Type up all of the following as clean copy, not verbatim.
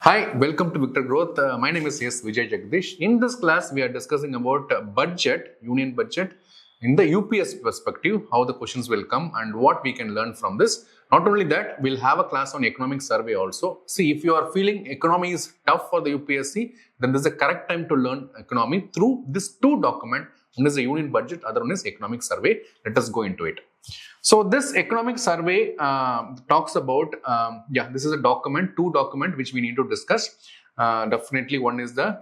Hi, welcome to Victor Growth. My name is Vijay Jagdish. In this class, we are discussing about budget, union budget, in the UPS perspective, how the questions will come and what we can learn from this. Not only that, we'll have a class on economic survey also. See, if you are feeling economy is tough for the UPSC, then this is the correct time to learn economy through these two documents. One is the union budget, other one is economic survey. Let us go into it. So this economic survey talks about, this is a document, two documents which we need to discuss. Definitely one is the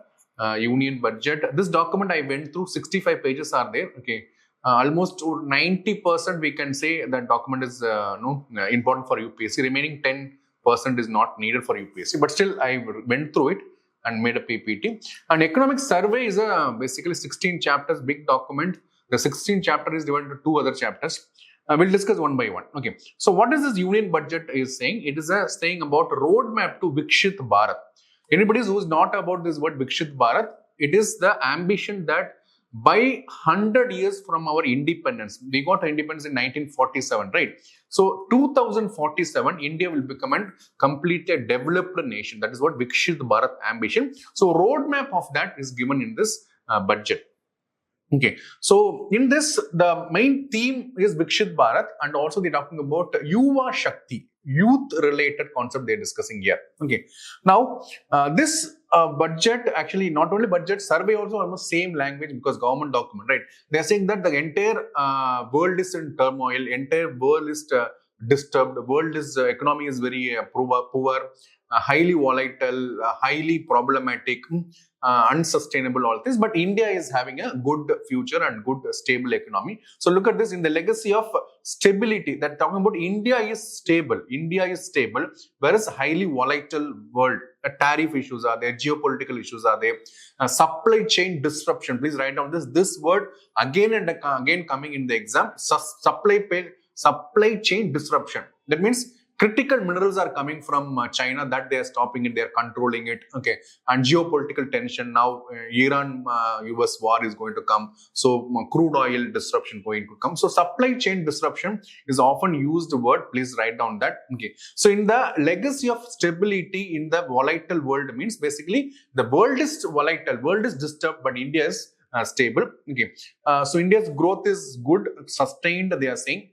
union budget. This document I went through, 65 pages are there. Okay, almost 90% we can say that document is important for UPSC. Remaining 10% is not needed for UPSC. But still I went through it and made a PPT. An economic survey is basically 16 chapters, big document. The 16 chapter is divided into two other chapters. We'll discuss one by one. Okay. So what is this union budget is saying? It is saying about roadmap to Viksit Bharat. Anybody who is not about this word Viksit Bharat, it is the ambition that by 100 years from our independence, we got independence in 1947, right? So 2047, India will become a completely developed nation. That is what Viksit Bharat ambition. So roadmap of that is given in this budget. Okay, so in this, the main theme is Viksit Bharat, and also they're talking about Yuva Shakti, youth-related concept they're discussing here. Okay, now this budget, actually not only budget, survey also almost same language because government document, right? They're saying that the entire world is in turmoil, entire world is disturbed, the world is economy is very poor, highly volatile, highly problematic, unsustainable, all this. But India is having a good future and good stable economy. So look at this in the legacy of stability. That talking about India is stable. India is stable, whereas highly volatile world. Tariff issues are there, geopolitical issues are there, supply chain disruption. Please write down this word again and again coming in the exam. Supply chain disruption. That means critical minerals are coming from China, that they are stopping it, they are controlling it. Okay, and geopolitical tension now, Iran-US war is going to come. So crude oil disruption going to come. So supply chain disruption is often used word. Please write down that. Okay, so in the legacy of stability in the volatile world means basically the world is volatile, world is disturbed, but India is stable. Okay, so India's growth is good, sustained. They are saying.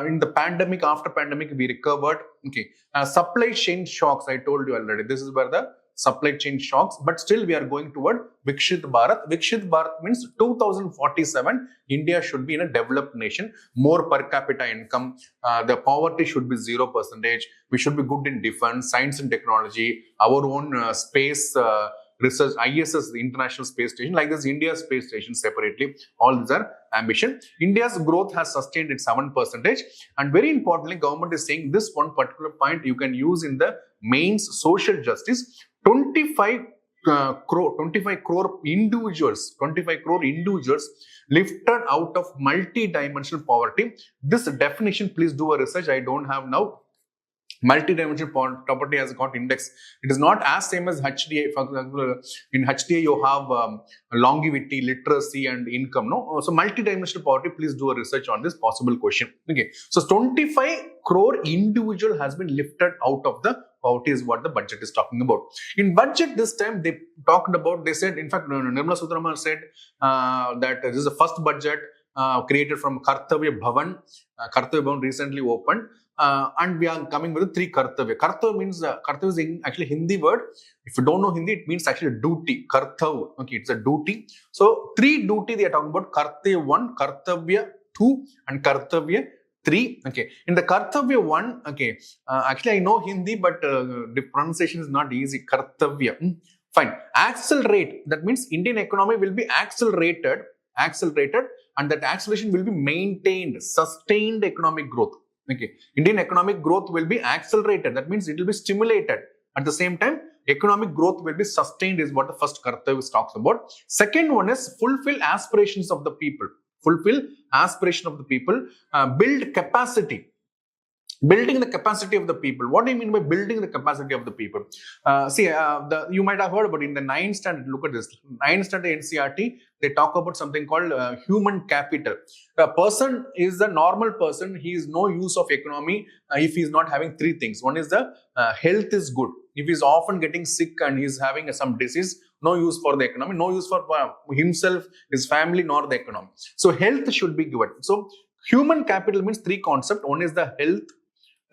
In the pandemic, after pandemic, we recovered. Okay, supply chain shocks, I told you already. This is where the supply chain shocks, but still we are going toward Viksit Bharat. Viksit Bharat means 2047, India should be in a developed nation, more per capita income, the poverty should be 0%, we should be good in defense, science and technology, our own space research, ISS, the International Space Station, like this India Space Station separately, all these are ambition. India's growth has sustained at 7%, and very importantly, government is saying this one particular point you can use in the mains social justice. 25 crore individuals lifted out of multi-dimensional poverty. This definition, please do a research. I don't have now. Multi-dimensional poverty has got index. It is not as same as HDA. For example, in HDA you have longevity, literacy, and income. No, so multi-dimensional poverty. Please do a research on this possible question. Okay, so 25 crore individual has been lifted out of the poverty is what the budget is talking about. In budget this time they talked about. They said, in fact, Nirmala Sitharaman said that this is the first budget created from Kartavyas Bhavan. Kartavyas Bhavan recently opened. And we are coming with the three Kartavya. Kartavya means, Kartavya is actually Hindi word. If you don't know Hindi, it means actually duty. Kartavya. Okay, it's a duty. So, three duty they are talking about. Kartavya 1, Kartavya 2, and Kartavya 3. Okay, in the Kartavya 1, okay, actually I know Hindi, but the pronunciation is not easy. Kartavya. Fine. Accelerate. That means Indian economy will be accelerated, and that acceleration will be maintained, sustained economic growth. Okay, Indian economic growth will be accelerated. That means it will be stimulated. At the same time, economic growth will be sustained is what the first Kartavya talks about. Second one is fulfill aspirations of the people. Fulfill aspiration of the people. Build capacity. Building the capacity of the people. What do you mean by building the capacity of the people? You might have heard about in the 9th standard, look at this, 9th standard NCRT, they talk about something called human capital. A person is a normal person, he is no use of economy if he is not having three things. One is the health is good. If he is often getting sick and he is having some disease, no use for the economy, no use for himself, his family, nor the economy. So health should be given. So human capital means three concepts. One is the health,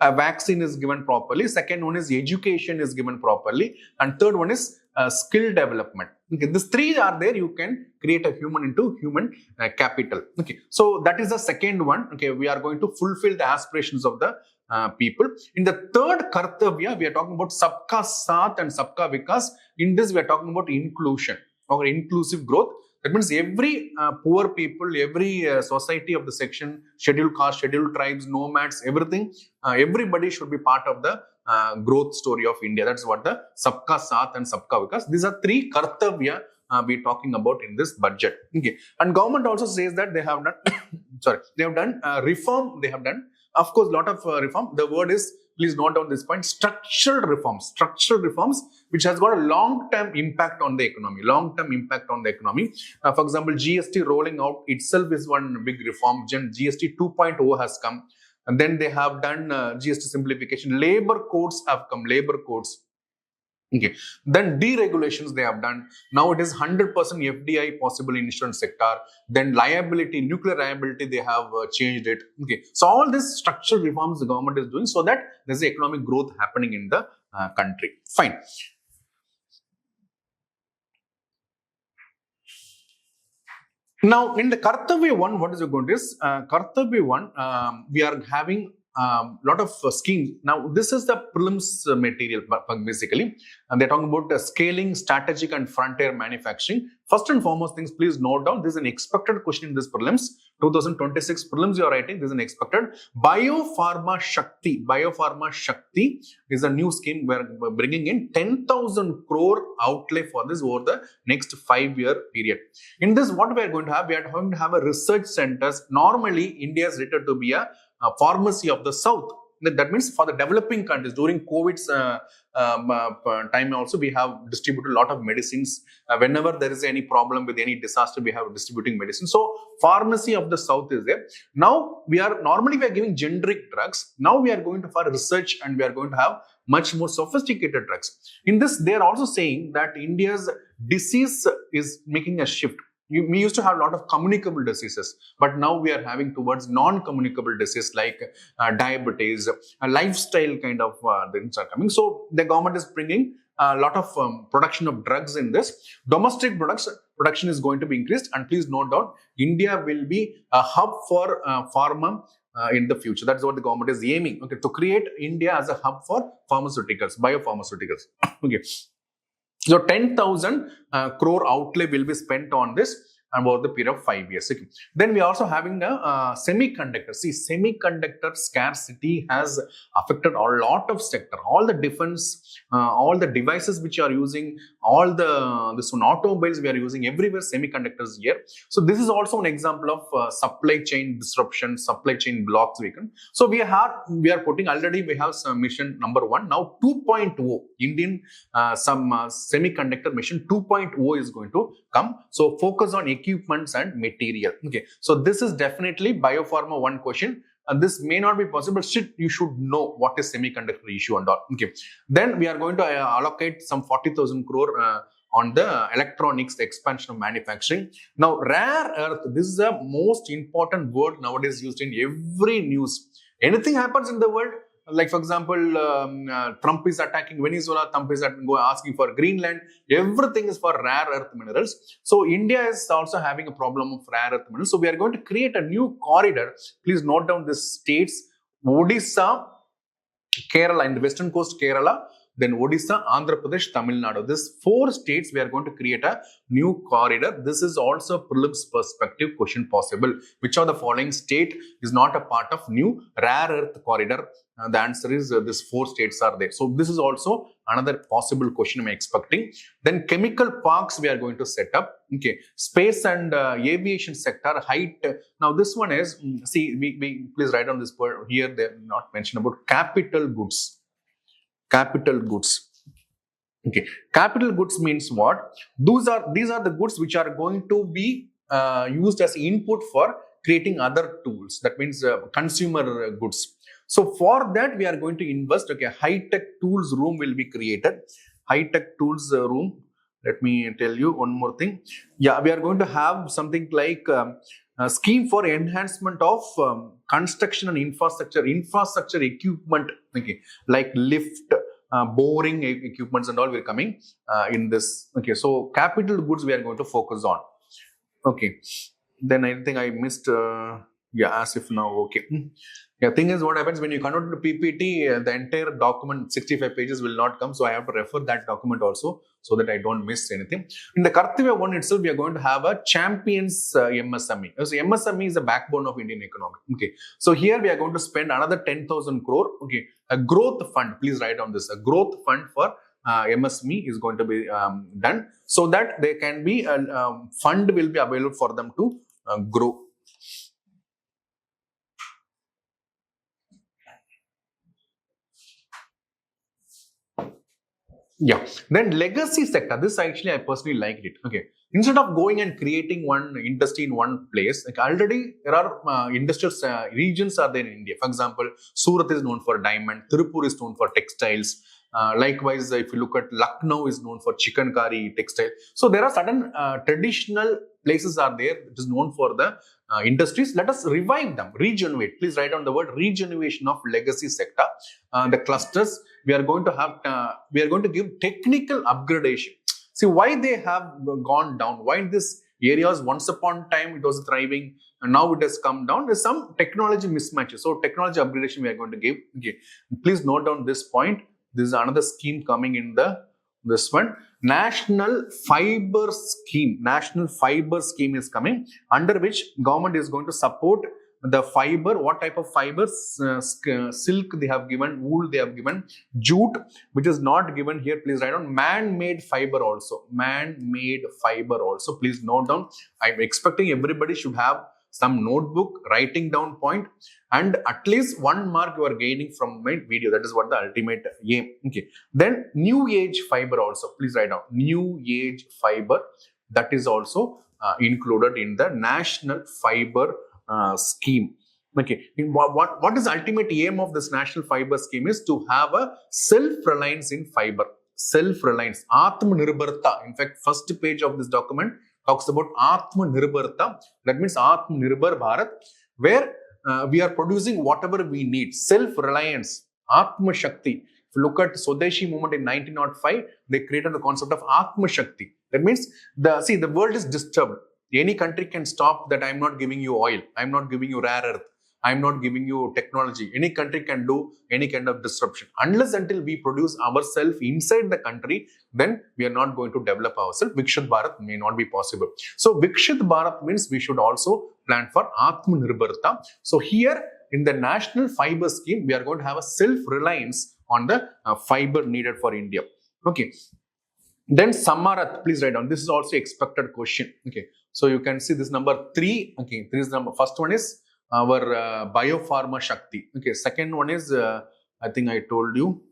a vaccine is given properly. Second one is education is given properly. And third one is skill development. Okay, these three are there. You can create a human into human capital. Okay, so that is the second one. Okay, we are going to fulfill the aspirations of the people. In the third Kartavya, we are talking about Sabka Saath and Sabka Vikas. In this, we are talking about inclusion or inclusive growth. That means every poor people, every society of the section, scheduled caste, scheduled tribes, nomads, everything, everybody should be part of the growth story of India. That's what the Sabka Saath and Sabka Vikas. These are three Kartavya we're talking about in this budget. Okay, and government also says that they have done, they have done reform. They have done, of course, lot of reform. The word is, please note down this point, structural reforms, which has got a long-term impact on the economy, For example, GST rolling out itself is one big reform. GST 2.0 has come. And then they have done GST simplification. Labor codes have come, Okay. Then deregulations they have done. Now it is 100% FDI possible in insurance sector. Then liability, nuclear liability, they have changed it. Okay. So all these structural reforms the government is doing so that there's economic growth happening in the country. Fine. Now in the Kartavya 1, what is going to is Kartavya 1, we are having lot of schemes. Now, this is the prelims material basically, and they're talking about scaling, strategic, and frontier manufacturing. First and foremost things, please note down, this is an expected question in this prelims. 2026 prelims you are writing, this is an expected. BioPharma SHAKTI is a new scheme. We're bringing in 10,000 crore outlay for this over the next 5-year period. In this, what we are going to have, we are going to have a research centers. Normally, India is rated to be a pharmacy of the South. That means for the developing countries, during COVID's time also, we have distributed a lot of medicines. Whenever there is any problem with any disaster, we have distributing medicine. So pharmacy of the South is there. Now normally we are giving generic drugs. Now we are going to for research and we are going to have much more sophisticated drugs. In this, they are also saying that India's disease is making a shift. We used to have a lot of communicable diseases, but now we are having towards non-communicable diseases like diabetes, lifestyle kind of things are coming. So the government is bringing a lot of production of drugs in this. Domestic production is going to be increased, and please note down, India will be a hub for pharma in the future. That's what the government is aiming, okay, to create India as a hub for pharmaceuticals, biopharmaceuticals. Okay. So 10,000 crore outlay will be spent on this over the period of 5 years. Okay. Then we are also having a semiconductor. See, semiconductor scarcity has affected a lot of sector. All the defense, all the devices which are using, all the automobiles we are using, everywhere semiconductors here. So this is also an example of supply chain disruption, supply chain blocks we can. So we are putting already, we have some mission number 1. Now 2.0, Indian semiconductor mission 2.0 is going to come. So focus on equipments and material. Okay, so this is definitely BioPharma 1 question, and this may not be possible, but you should know what is semiconductor issue and all. Okay, then we are going to allocate some 40,000 crore on the electronics, the expansion of manufacturing. Now, rare earth, this is the most important word nowadays used in every news. Anything happens in the world, like for example, Trump is attacking Venezuela, Trump is asking for Greenland, everything is for rare earth minerals. So India is also having a problem of rare earth minerals. So we are going to create a new corridor. Please note down the states: Odisha, Kerala, in the western coast Kerala, then Odisha, Andhra Pradesh, Tamil Nadu. These 4 states we are going to create a new corridor. This is also prelims perspective question possible. Which of the following state is not a part of new rare earth corridor The answer is these 4 states are there. So this is also another possible question I'm expecting. Then chemical parks we are going to set up. Okay, space and aviation sector height. Now this one is, see, we please write on this word here. They are not mentioned about capital goods. Capital goods. Okay, capital goods means what? These are the goods which are going to be used as input for creating other tools. That means consumer goods. So for that we are going to invest. Okay, high-tech tools room will be created. High-tech tools room. Let me tell you one more thing. Yeah, we are going to have something like a scheme for enhancement of construction and infrastructure equipment. Okay, like lift. Boring equipments and all will coming in this. Okay, so capital goods we are going to focus on. Okay, then I think I missed. Yeah, as if now. Okay. Yeah, thing is, what happens when you convert to PPT, the entire document 65 pages will not come. So I have to refer that document also so that I don't miss anything. In the Kartavya one itself, we are going to have a champions MSME. So MSME is the backbone of Indian economy. Okay, so here we are going to spend another 10,000 crore. Okay, a growth fund. Please write on this. A growth fund for MSME is going to be done so that there can be a fund will be available for them to grow. Yeah. Then legacy sector. This actually I personally liked it. Okay. Instead of going and creating one industry in one place, like already there are industrial regions are there in India. For example, Surat is known for diamond, Tirupur is known for textiles. Likewise, if you look at Lucknow is known for chicken curry, textile. So there are certain traditional places are there that is known for the industries. Let us revive them, regenerate. Please write down the word regeneration of legacy sector. The clusters we are going to have. We are going to give technical upgradation. See why they have gone down. Why this areas once upon time it was thriving and now it has come down. There's some technology mismatches. So technology upgradation we are going to give. Okay. Please note down this point. This is another scheme coming in this one. National Fibre Scheme. National Fibre Scheme is coming, under which government is going to support the fiber. What type of fibers? Silk they have given, wool they have given, jute, which is not given here. Please write down man-made fiber also. Man-made fiber also. Please note down. I'm expecting everybody should have some notebook, writing down point, and at least 1 mark you are gaining from my video. That is what the ultimate aim. Okay. Then new age fiber also. Please write down new age fiber. That is also included in the national fiber scheme. Okay. What is the ultimate aim of this national fiber scheme is to have a self-reliance in fiber. Self-reliance. Atmanirbharta. In fact, first page of this document talks about Atmanirbharta. That means Atmanirbhar Bharat, where we are producing whatever we need. Self-reliance, Atma Shakti. If you look at Swadeshi movement in 1905, they created the concept of Atma Shakti. That means the world is disturbed. Any country can stop that. I'm not giving you oil. I'm not giving you rare earth. I'm not giving you technology. Any country can do any kind of disruption. Unless until we produce ourselves inside the country, then we are not going to develop ourselves. Viksit Bharat may not be possible. So Viksit Bharat means we should also plan for Atmanirbharta. So here in the national fiber scheme, we are going to have a self-reliance on the fiber needed for India. Okay. Then Samarat, please write down. This is also expected question. Okay. So you can see this number 3. Okay. This is number. First one is our BioPharma SHAKTI. Okay, second one is, I think I told you,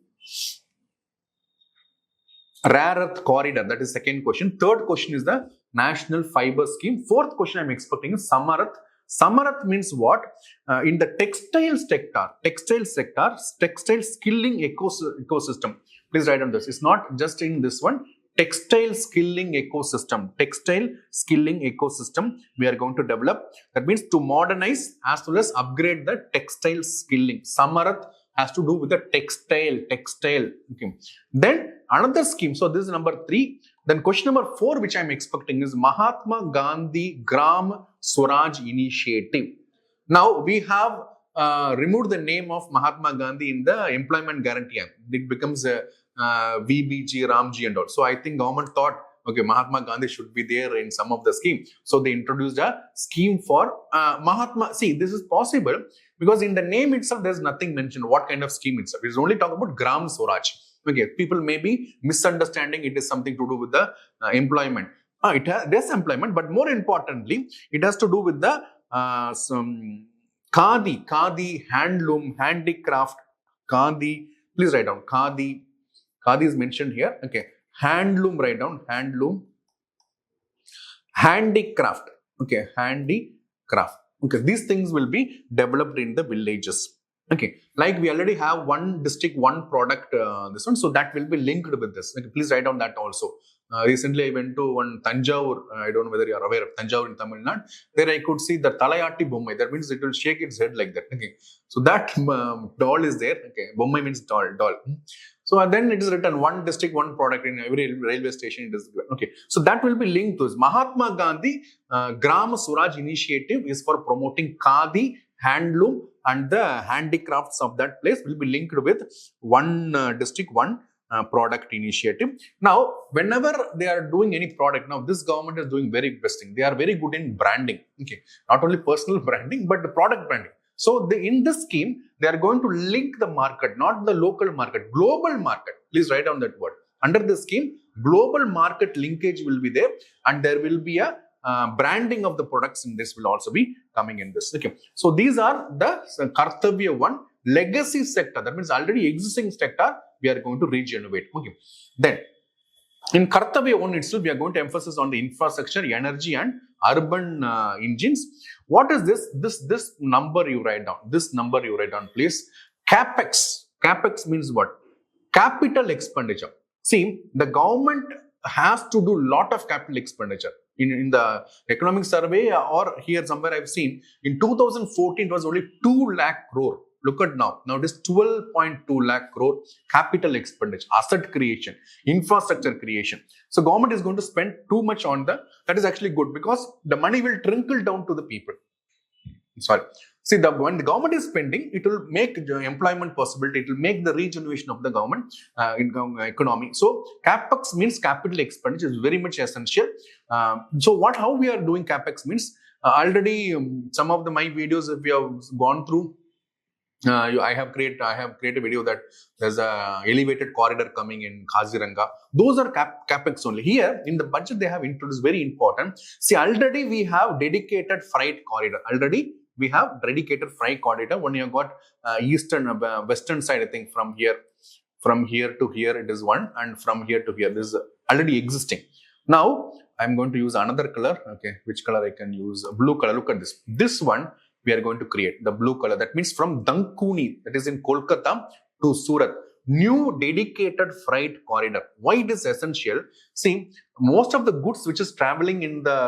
rare earth corridor. That is second question. Third question is the national fiber scheme. Fourth question I'm expecting is Samarat. Samarat means what? In the textile skilling ecosystem. Please write on this. It's not just in this one. Textile skilling ecosystem. Textile skilling ecosystem we are going to develop. That means to modernize as well as upgrade the textile skilling. Samarat has to do with the textile. Okay. Then another scheme. So this is number 3. Then question number 4, which I'm expecting, is Mahatma Gandhi Gram Swaraj Initiative. Now we have removed the name of Mahatma Gandhi in the Employment Guarantee Act. It becomes a VBG, Ramji and all. So I think government thought, okay, Mahatma Gandhi should be there in some of the scheme. So they introduced a scheme for Mahatma. See, this is possible. Because in the name itself, there's nothing mentioned what kind of scheme itself. It's only talking about Gram Swaraj. Okay, people may be misunderstanding it is something to do with the employment. There's employment, but more importantly, it has to do with the some khadi, handloom, handicraft, khadi. Please write down khadi. Khadi is mentioned here. Okay, handloom. Write down handloom, handicraft. Okay, handicraft. Okay, these things will be developed in the villages. Okay, like we already have one district, one product, this one, so that will be linked with this. Okay, please write down that also. Recently, I went to one Tanjavur. I don't know whether you are aware of Tanjavur in Tamil Nadu. There I could see the Talayati Bommai. That means it will shake its head like that. Okay, so that doll is there. Okay, Bommai means doll. So then it is written one district, one product in every railway station. It is given. Okay, so that will be linked to this. Mahatma Gandhi Gram Swaraj initiative is for promoting khadi, handloom, and the handicrafts of that place will be linked with one district, one product initiative. Now, whenever they are doing any product, now this government is doing very best thing. They are very good in branding. Okay, not only personal branding, but the product branding. So in this scheme, they are going to link the market, not the local market, global market. Please write down that word. Under this scheme, global market linkage will be there, and there will be a branding of the products in this will also be coming in this. Okay, so these are the Kartavya 1 legacy sector. That means already existing sector we are going to regenerate. Okay, then in Kartavya 1 itself, we are going to emphasize on the infrastructure, energy, and urban engines. What is this? This number you write down. This number you write down, please. CAPEX. CAPEX means what? Capital expenditure. See, the government has to do lot of capital expenditure. In the economic survey or here somewhere I've seen, in 2014 it was only 2 lakh crore. Look at now. Now it is 12.2 lakh crore capital expenditure, asset creation, infrastructure creation. So government is going to spend too much on that is actually good because the money will trickle down to the people. Sorry. See, when the government is spending, it will make employment possibility. It will make the regeneration of the government economy. So, CAPEX means capital expenditure is very much essential. So, how we are doing CAPEX means already some of my videos, if you have gone through, I have created a video that there's a elevated corridor coming in Kaziranga. Those are CAPEX only. Here in the budget, they have introduced very important. See, already we have dedicated freight corridor. Already we have dedicated freight corridor. When you have got eastern, western side, I think from here to here it is one, and from here to here this is already existing. Now I'm going to use another color. Okay, which color I can use? Blue color. Look at this. This one we are going to create the blue color. That means from Dankuni, that is in Kolkata, to Surat. New dedicated freight corridor. Why it is essential? See, most of the goods which is traveling in the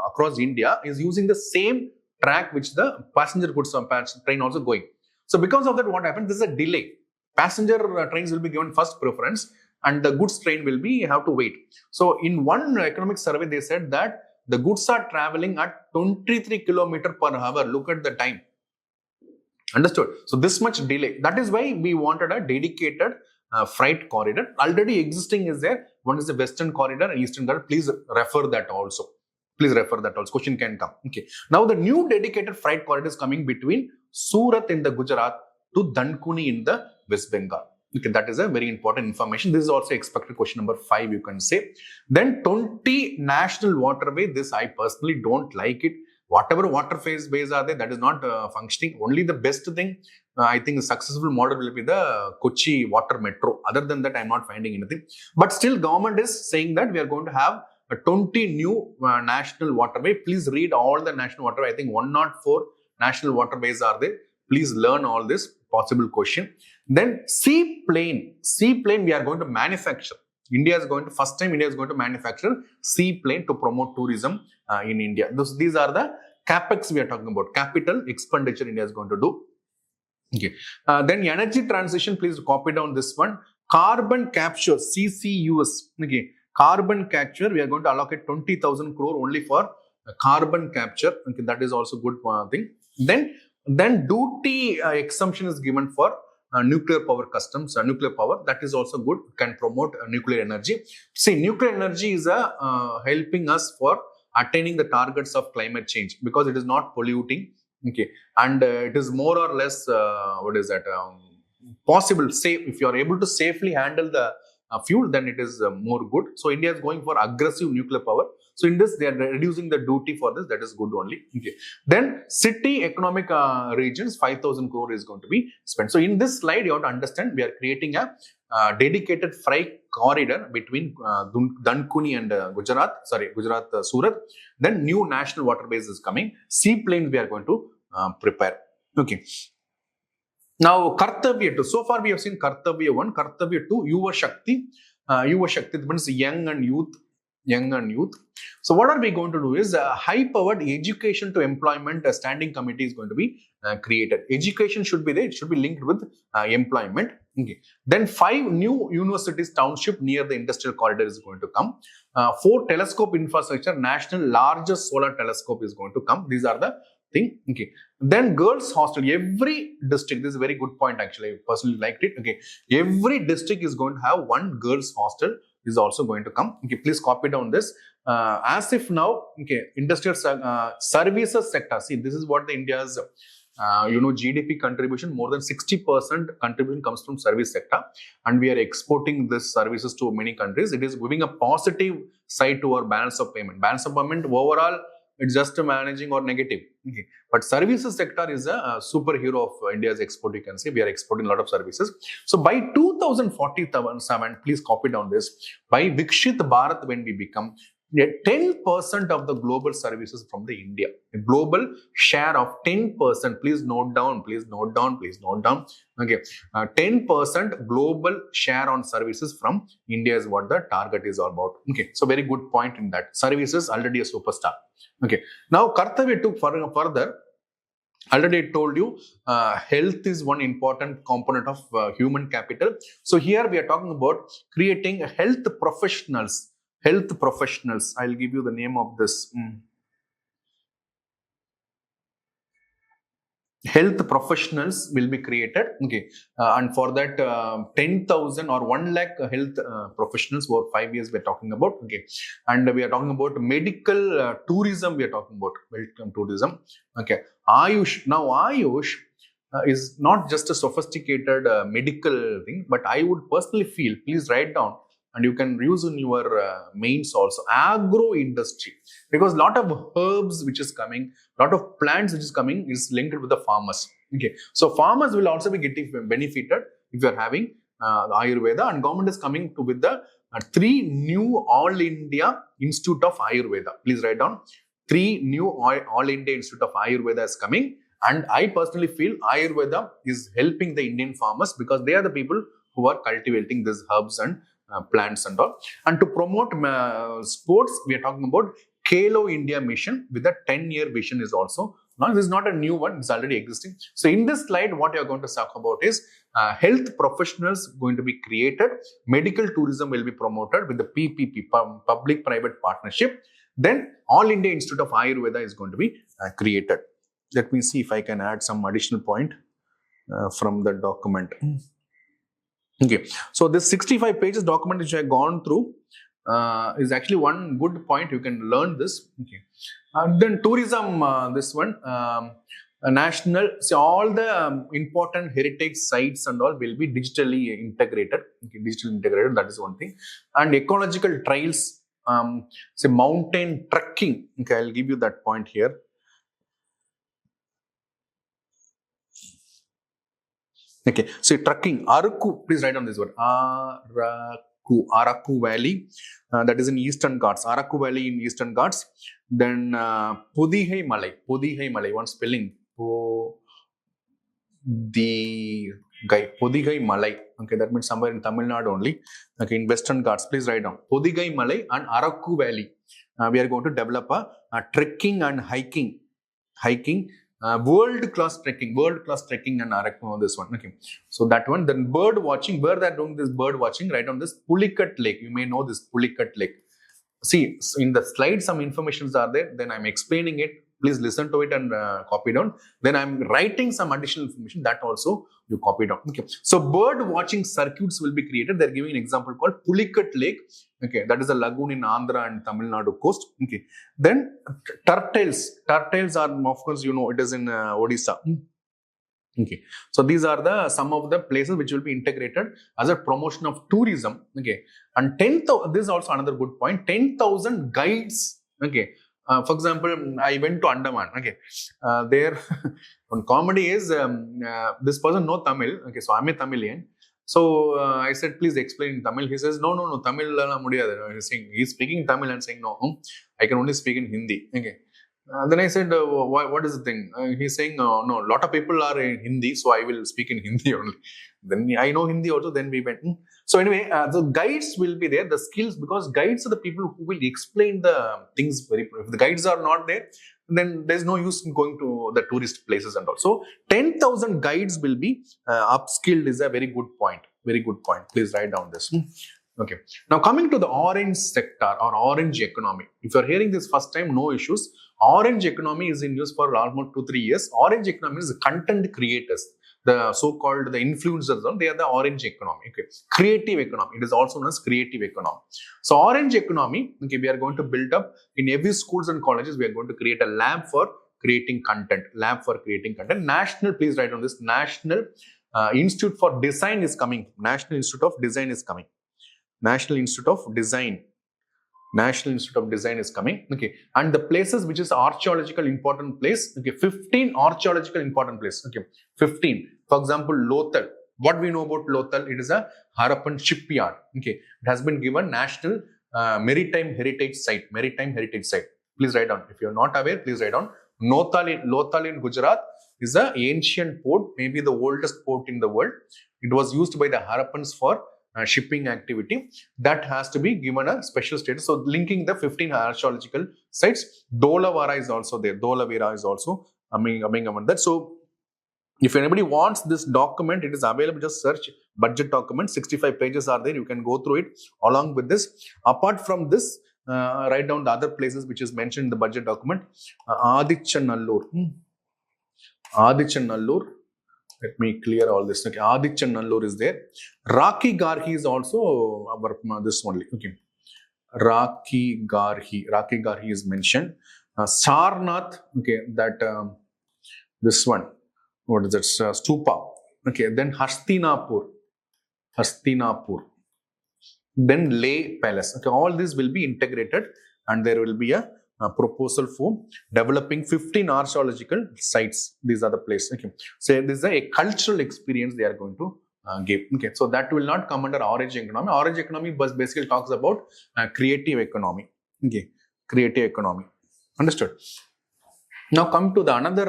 across India is using the same track which the passenger goods train also going. So because of that, what happens? There is a delay. Passenger trains will be given first preference, and the goods train will be have to wait. So in one economic survey, they said that the goods are traveling at 23 km per hour. Look at the time. Understood? So this much delay. That is why we wanted a dedicated freight corridor. Already existing is there. One is the western corridor and eastern corridor. Please refer that also. Question can come. Okay. Now the new dedicated freight corridor is coming between Surat in the Gujarat to Dankuni in the West Bengal. Okay, that is a very important information. This is also expected question number 5, you can say. Then 20 national waterway. This I personally don't like it. Whatever waterways are there, that is not functioning. Only the best thing, I think the successful model will be the Kochi water metro. Other than that, I'm not finding anything. But still, government is saying that we are going to have 20 new national waterway. Please read all the national waterway. I think 104 national waterways are there. Please learn all this possible question. Then seaplane we are going to manufacture. First time India is going to manufacture seaplane to promote tourism in India. These are the CAPEX we are talking about. Capital expenditure India is going to do. Okay. Then energy transition, please copy down this one. Carbon capture, CCUS. Okay. Carbon capture, we are going to allocate 20,000 crore only for carbon capture. Okay, that is also good thing. Then duty exemption is given for nuclear power customs. Nuclear power, that is also good, can promote nuclear energy. See, nuclear energy is helping us for attaining the targets of climate change because it is not polluting Okay, and it is more or less what is that possible, safe. If you are able to safely handle the fuel, then it is more good. So India is going for aggressive nuclear power. So in this, they are reducing the duty for this. That is good only. Okay. Then city economic regions, 5,000 crore is going to be spent. So in this slide, you have to understand we are creating a dedicated freight corridor between Dankuni and Gujarat, Surat. Then new national waterbase is coming. Seaplanes we are going to prepare. Okay. Now, Kartavya 2. So far, we have seen Kartavya 1, Kartavya 2, Yuva Shakti. Yuva Shakti means young and youth. Young and youth. So, what are we going to do is high-powered education to employment standing committee is going to be created. Education should be there. It should be linked with employment. Okay. Then 5 new universities township near the industrial corridor is going to come. 4 telescope infrastructure, national largest solar telescope is going to come. These are the thing. Okay. Then girls hostel. Every district, this is a very good point actually. I personally liked it. Okay. Every district is going to have one girls hostel is also going to come. Okay. Please copy down this. As if now, okay, industrial services sector. See, this is what the India's GDP contribution, more than 60% contribution comes from service sector, and we are exporting this services to many countries. It is giving a positive side to our balance of payment. Balance of payment overall, it's just managing or negative. Okay. But services sector is a superhero of India's export, you can say. We are exporting a lot of services. So by 2047, please copy down this, by Viksit Bharat, when we become 10% of the global services from the India, a global share of 10%. Please note down, please note down, please note down. Okay, 10% global share on services from India is what the target is all about. Okay, so very good point in that. Services already a superstar. Okay, now Kartavya took further. Already I told you, health is one important component of human capital. So here we are talking about creating health professionals. Health professionals. I'll give you the name of this. Health professionals will be created. Okay, and for that 10,000 or 1 lakh health professionals over 5 years we're talking about. Okay, and we are talking about medical tourism. We are talking about medical tourism. Okay, Ayush. Now Ayush is not just a sophisticated medical thing, but I would personally feel. Please write down. And you can use in your mains also, agro industry, because a lot of herbs which is coming, lot of plants which is coming is linked with the farmers. Okay, so farmers will also be getting benefited if you are having Ayurveda, and government is coming to with the 3 new All India Institute of Ayurveda. Please write down 3 new All India Institute of Ayurveda is coming, and I personally feel Ayurveda is helping the Indian farmers because they are the people who are cultivating these herbs and plants and all. And to promote sports, we are talking about Khelo India mission with a 10-year vision is also. Now, this is not a new one, it's already existing. So in this slide, what you are going to talk about is health professionals going to be created, medical tourism will be promoted with the PPP, public-private partnership. Then All India Institute of Ayurveda is going to be created. Let me see if I can add some additional point from the document. Okay, so this 65 pages document which I have gone through is actually one good point. You can learn this. Okay, and then tourism, this one, national, so all the important heritage sites and all will be digitally integrated. Okay, digitally integrated, that is one thing. And ecological trails, say mountain trekking. Okay, I'll give you that point here. Okay, so trekking, Araku, please write down this word, Araku Valley, that is in Eastern Ghats, Araku Valley in Eastern Ghats. Then Podihai Malai, one spelling, Podihai Malai, okay, that means somewhere in Tamil Nadu only, okay, in Western Ghats, please write down, Podihai Malai and Araku Valley. We are going to develop a trekking and hiking, world-class trekking and Araku, this one. Okay, so that one. Then bird watching, where they are doing this bird watching, write on this Pulikat Lake. You may know this Pulikat Lake. See, in the slide some informations are there, then I'm explaining it please listen to it and copy down. Then I'm writing some additional information that also you copy down. Okay. So bird watching circuits will be created. They're giving an example called Pulikat Lake. Okay, that is a lagoon in Andhra and Tamil Nadu coast. Okay. Then turtles. Turtles are, of course, you know, it is in Odisha. Okay, so these are some of the places which will be integrated as a promotion of tourism. Okay, and 10,000. This is also another good point. 10,000 guides. Okay, for example, I went to Andaman. Okay, there one comedy is this person know Tamil. Okay, so I'm a Tamilian. So I said, please explain in Tamil. He says, no, Tamil la mudiyadhu. He's speaking Tamil and saying, no, I can only speak in Hindi. Okay. Then I said, what is the thing? He's saying, no, a lot of people are in Hindi, so I will speak in Hindi only. Then I know Hindi also, then we went. So anyway, the guides will be there, the skills, because guides are the people who will explain the things very. If the guides are not there, then there's no use in going to the tourist places and all. So 10,000 guides will be upskilled is a very good point. Very good point. Please write down this. Okay. Now coming to the orange sector or orange economy. If you're hearing this first time, no issues. Orange economy is in use for almost 2-3 years. Orange economy is the content creators, the so-called the influencers. They are the orange economy. Okay. Creative economy. It is also known as creative economy. So orange economy. Okay, we are going to build up in every schools and colleges. We are going to create a lab for creating content. Lab for creating content. National. Please write on this. National Institute for Design is coming. National Institute of Design is coming. National Institute of Design. National Institute of Design is coming. Okay. And the places which is archaeological important place. Okay. 15 archaeological important place. Okay. 15. For example, Lothal. What we know about Lothal? It is a Harappan shipyard. Okay. It has been given National Maritime Heritage Site. Maritime Heritage Site. Please write down. If you are not aware, please write down. Lothal in Gujarat is an ancient port, maybe the oldest port in the world. It was used by the Harappans for shipping activity. That has to be given a special status. So linking the 15 archaeological sites. Dolavara is also there. Dolavira is also among that. So if anybody wants this document, it is available. Just search budget document. 65 pages are there. You can go through it along with this. Apart from this, write down the other places which is mentioned in the budget document. Adichanallur. Adichanallur. Let me clear all this. Okay, Adichanallur is there. Rakhi Garhi is also our this only. Okay, Rakhi Garhi is mentioned. Sarnath. Okay, that this one. What is that? Stupa. Okay, then Hastinapur. Then Leh Palace. Okay, all these will be integrated, and there will be a proposal for developing 15 archaeological sites. These are the places. Okay, so this is a cultural experience they are going to give. Okay, so that will not come under orange economy. Orange economy basically talks about creative economy. Okay, creative economy. Understood? Now come to the another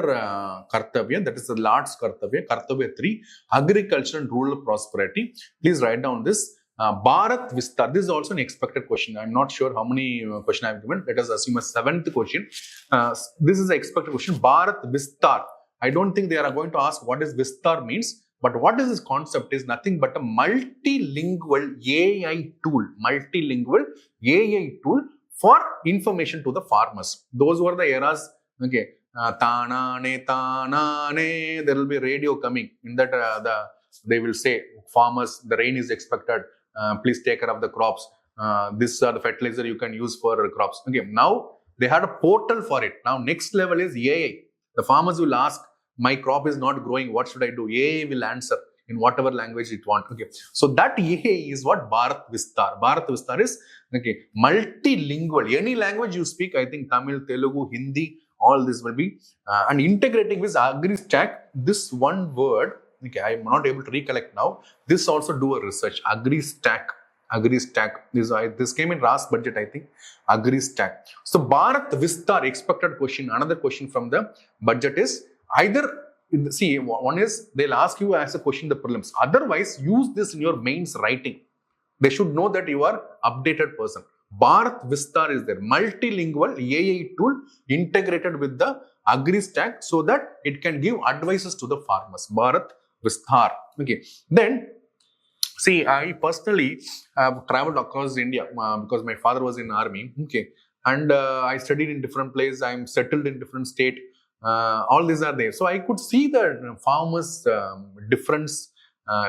Kartavya, that is the last Kartavya, Kartavya 3, agriculture and rural prosperity. Please write down this. Bharat VISTAAR. This is also an expected question. I'm not sure how many questions I have given. Let us assume a 7th question. This is the expected question. Bharat VISTAAR. I don't think they are going to ask what is VISTAAR means. But what is this concept is nothing but a multilingual AI tool. Multilingual AI tool for information to the farmers. Those were the eras. Okay, tanane, there will be radio coming. In that, they will say, farmers, the rain is expected. Please take care of the crops. This are the fertilizer you can use for crops. Okay, now they had a portal for it. Now next level is AI. The farmers will ask, my crop is not growing. What should I do? AI will answer in whatever language it wants. Okay, so that AI is what Bharat VISTAAR. Bharat VISTAAR is okay multilingual. Any language you speak, I think Tamil, Telugu, Hindi. All this will be and integrating with agri-stack. This one word, okay, I am not able to recollect now. This also do a research. Agri-stack. This came in last budget, I think. Agri-stack. So Bharat VISTAAR expected question. Another question from the budget is either. See, one is they'll ask you as a question in the prelims. Otherwise, use this in your mains writing. They should know that you are updated person. Bharat VISTAAR is there. Multilingual AI tool integrated with the agri-stack so that it can give advices to the farmers. Bharat VISTAAR. Okay. Then, see, I personally have traveled across India because my father was in army. Okay. and I studied in different place. I'm settled in different state. All these are there. So I could see the farmers' difference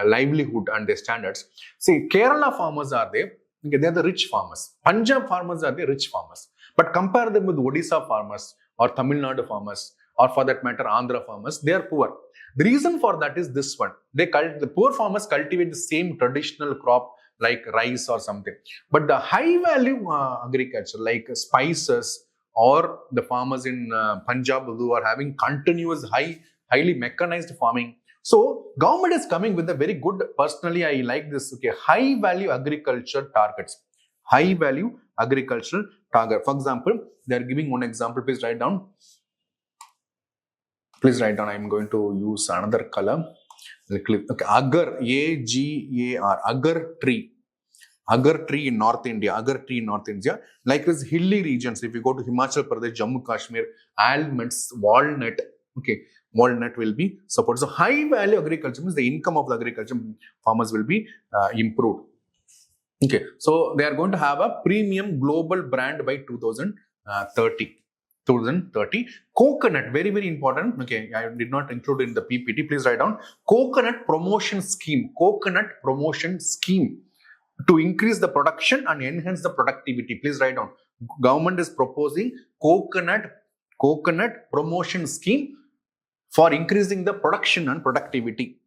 livelihood and their standards. See, Kerala farmers are there. Okay, they are the rich farmers. Punjab farmers are the rich farmers. But compare them with Odisha farmers or Tamil Nadu farmers, or for that matter, Andhra farmers, they are poor. The reason for that is this one. The poor farmers cultivate the same traditional crop like rice or something. But the high value agriculture like spices, or the farmers in Punjab who are having continuous highly mechanized farming. So government is coming with a very good, personally I like this, okay, high value agriculture targets. High value agricultural target. For example, they are giving one example. Please write down. Please write down. I am going to use another color. Okay, agar, A-G-A-R, agar tree. Agar tree in North India. Agar tree in North India. Like this hilly regions. If you go to Himachal Pradesh, Jammu Kashmir, almonds, walnut. Okay, walnut will be supported. So high value agriculture means the income of the agriculture farmers will be improved. Okay, so they are going to have a premium global brand by 2030. 2030. Coconut, very, very important. Okay, I did not include in the PPT. Please write down. Coconut promotion scheme. Coconut promotion scheme to increase the production and enhance the productivity. Please write down. Government is proposing coconut promotion scheme for increasing the production and productivity.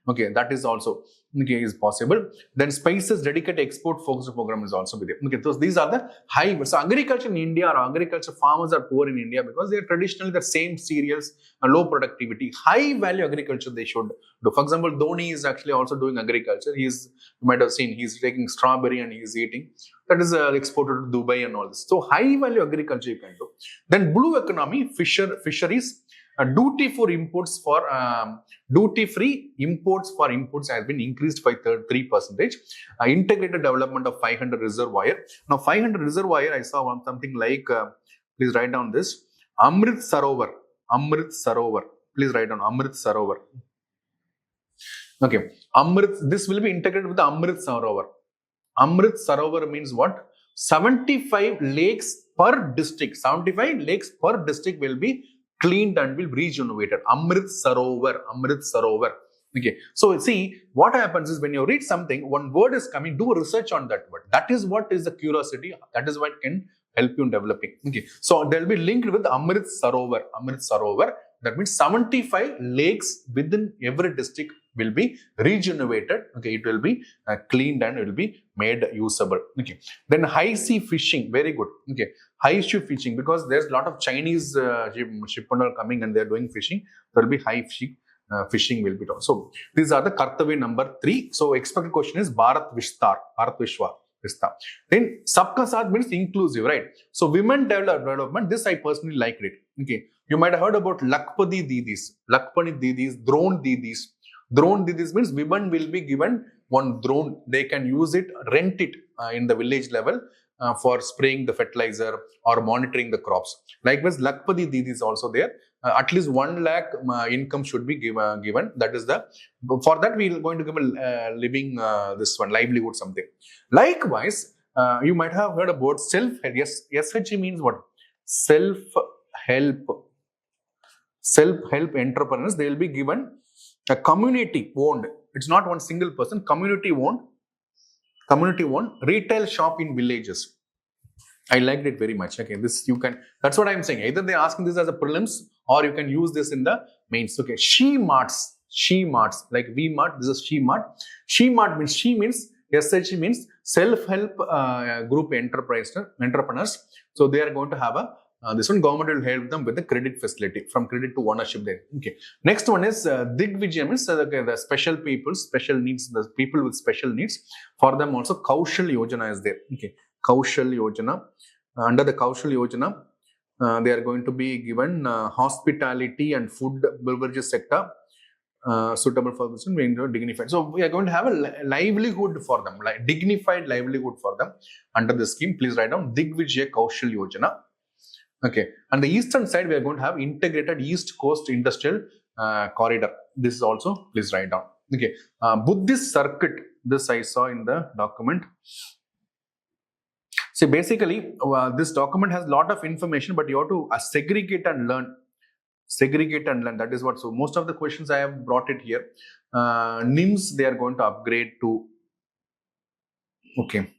Okay, that is also is possible. Then spices dedicated export focus program is also with it. Okay, so these are the high. So agriculture in India, or agriculture farmers are poor in India because they are traditionally the same cereals and low productivity. High value agriculture they should do. For example, Dhoni is actually also doing agriculture. You might have seen, he's taking strawberry and he's eating. That is exported to Dubai and all this. So high value agriculture you can do. Then blue economy, fisheries. Duty-free imports for imports has been increased by 3%. Integrated development of 500 reservoir. Now 500 reservoir, I saw something like, please write down this, Amrit Sarovar. Please write down Amrit Sarovar. Okay, this will be integrated with the Amrit Sarovar. Amrit Sarovar means what? 75 lakes per district. 75 lakes per district will be cleaned and will be regenerated. Amrit Sarovar. Okay. So see, what happens is when you read something, one word is coming, do research on that word. That is what is the curiosity. That is what can help you in developing. Okay. So they will be linked with Amrit Sarovar. That means 75 lakes within every district will be regenerated. Okay. It will be cleaned and it will be made usable. Okay. Then high sea fishing. Very good. Okay. High sea fishing, because there's a lot of Chinese shipowner coming and they're doing fishing. There will be high fishing will be done. So these are the Kartavya number 3. So expected question is Bharat VISTAAR. Then Sabka Saath means inclusive, right? So women development, this I personally liked it. Okay. You might have heard about Lakpani Didis, Drone Didis. Drone Didis means women will be given one drone. They can use it, rent it in the village level for spraying the fertilizer or monitoring the crops. Likewise, Lakpati Didi is also there. At least 1 lakh income should be given. That is for that we are going to give a living, livelihood something. Likewise, you might have heard about self-help. Yes, SHE means what? Self-help entrepreneurs. They will be given a community owned. It's not one single person. Community owned retail shop in villages. I liked it very much. Okay, that's what I'm saying. Either they're asking this as a prelims or you can use this in the mains. Okay, she marts, like V Mart, this is she mart. She means SHE means self-help group entrepreneurs. So they are going to have this one, government will help them with the credit facility, from credit to ownership there. Okay. Next one is Digvijay means the special needs, the people with special needs. For them also Kaushal Yojana is there. Okay. Kaushal Yojana. Under the Kaushal Yojana, they are going to be given hospitality and food beverages sector suitable for this one, dignified. So we are going to have a livelihood for them, like dignified livelihood for them under the scheme. Please write down Digvijay Kaushal Yojana. Okay, on the eastern side, we are going to have integrated East Coast Industrial Corridor. This is also, please write down. Okay, Buddhist circuit. This I saw in the document. See, basically, this document has a lot of information, but you have to segregate and learn. Segregate and learn. That is what. So most of the questions I have brought it here. NIMS they are going to upgrade to. Okay.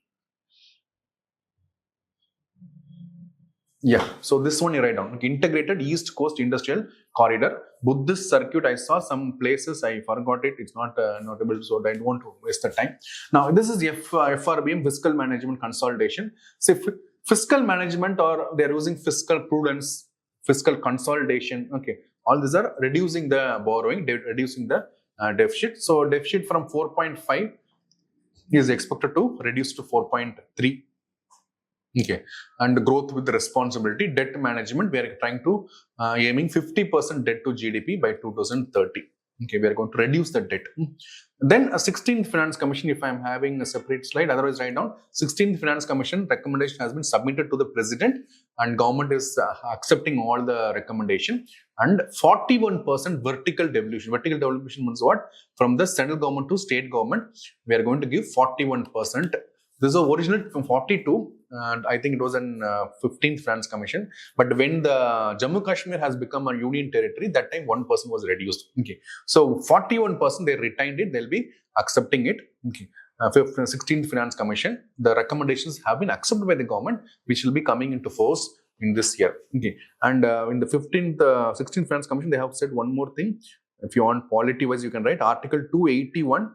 Yeah, so this one you write down. Integrated East Coast Industrial Corridor. Buddhist Circuit, I saw some places, I forgot it. It's not notable, so I don't want to waste the time. Now, this is FRBM, Fiscal Management Consolidation. So, fiscal management, or they're using fiscal prudence, fiscal consolidation. Okay, all these are reducing the borrowing, reducing the deficit. So, deficit from 4.5 is expected to reduce to 4.3. Okay, and growth with responsibility, debt management, we are trying to aiming 50% debt to GDP by 2030. Okay, we are going to reduce the debt. Then a 16th Finance Commission, if I am having a separate slide, otherwise write down, 16th Finance Commission recommendation has been submitted to the President and government is accepting all the recommendation, and 41% vertical devolution. Vertical devolution means what? From the central government to state government, we are going to give 41%. This is originally from 42, and I think it was in 15th Finance Commission. But when the Jammu Kashmir has become a union territory, that time 1% was reduced. Okay, so 41% they retained it. They'll be accepting it. Okay, 16th Finance Commission. The recommendations have been accepted by the government, which will be coming into force in this year. Okay, and in the 16th Finance Commission, they have said one more thing. If you want polity-wise, you can write Article 281.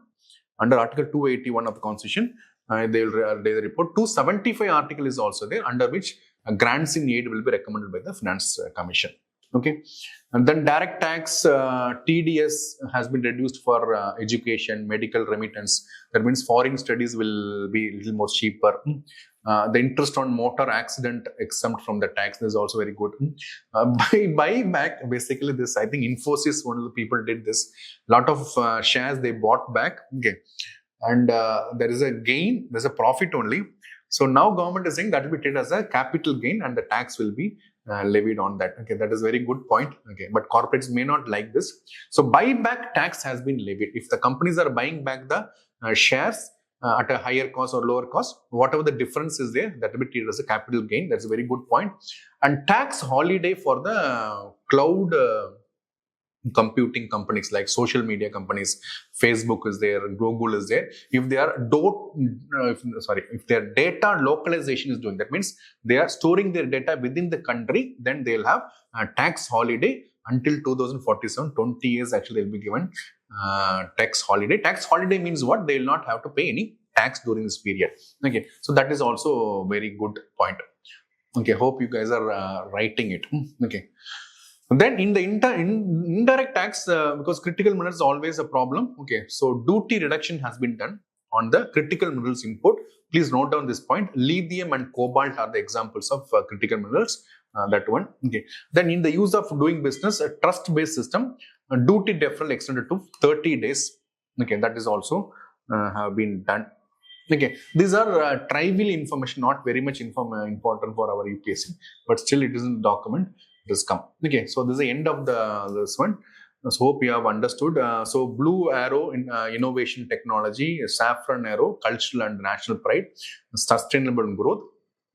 Under Article 281 of the Constitution. They report 275 article is also there, under which grants in aid will be recommended by the Finance Commission. Okay, and then direct tax TDS has been reduced for education, medical remittance. That means foreign studies will be a little more cheaper. The interest on motor accident exempt from the tax is also very good. Buyback, basically this, I think Infosys, one of the people did this. Lot of shares they bought back. Okay, and there is a gain, there's a profit only. So now government is saying that will be treated as a capital gain and the tax will be levied on that. Okay, that is a very good point. Okay, but corporates may not like this. So buyback tax has been levied. If the companies are buying back the shares at a higher cost or lower cost, whatever the difference is there, that will be treated as a capital gain. That's a very good point. And tax holiday for the cloud computing companies like social media companies, Facebook is there, Google is there. If they are if their data localization is doing, that means they are storing their data within the country, then they'll have a tax holiday until 2047. 20 years actually they'll be given tax holiday. Tax holiday means what? They will not have to pay any tax during this period. Okay, so that is also a very good point. Okay, hope you guys are writing it. Okay. Then in the indirect tax, because critical minerals is always a problem. Okay, so duty reduction has been done on the critical minerals import. Please note down this point. Lithium and cobalt are the examples of critical minerals. That one. Okay. Then in the use of doing business, a trust-based system, duty deferral extended to 30 days. Okay, that is also have been done. Okay, these are trivial information, not very much important for our UPSC, but still it is in the document. It has come. Okay, so this is the end of this one. So hope you have understood. So blue arrow in innovation technology, saffron arrow, cultural and national pride, sustainable growth.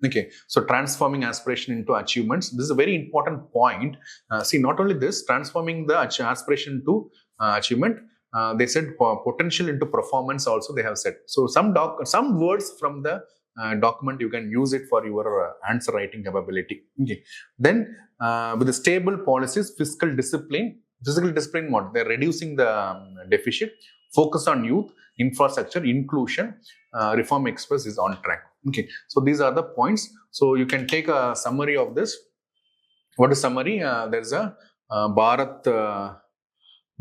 Okay, so transforming aspiration into achievements. This is a very important point. See, not only this, transforming the aspiration to achievement. They said potential into performance also they have said. So some words from the document you can use it for your answer writing capability. Okay. Then with the stable policies, fiscal discipline what? They're reducing the deficit, focus on youth, infrastructure, inclusion, reform express is on track. Okay, so these are the points. So you can take a summary of this. What is summary? There's a Bharat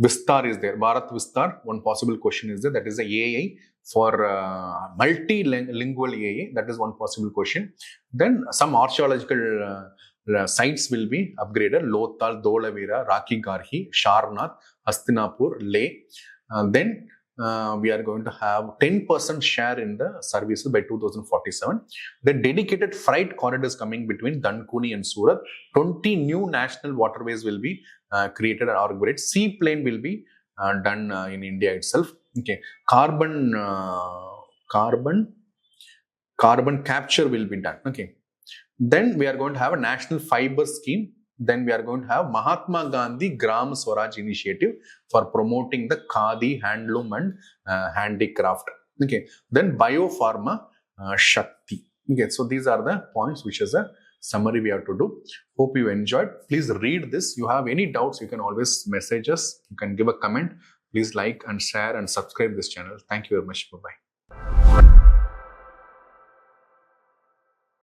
Vistar is there. Bharat Vistar, one possible question is there. That is a AI for multilingual AI. That is one possible question. Then some archaeological sites will be upgraded. Lothal, Dholavira, Rakhi Garhi, Sharnath, Hastinapur, Leh. Then we are going to have 10% share in the services by 2047. The dedicated freight corridors coming between Dankuni and Surat. 20 new national waterways will be created and inaugurated. Seaplane will be done in India itself. Okay, carbon Carbon capture will be done. Okay. Then we are going to have a national fiber scheme. Then we are going to have Mahatma Gandhi Gram Swaraj initiative for promoting the Khadi, handloom and handicraft. Okay. Then BioPharma SHAKTI. Okay. So these are the points which is a summary we have to do. Hope you enjoyed. Please read this. You have any doubts, you can always message us. You can give a comment. Please like and share and subscribe this channel. Thank you very much. Bye-bye.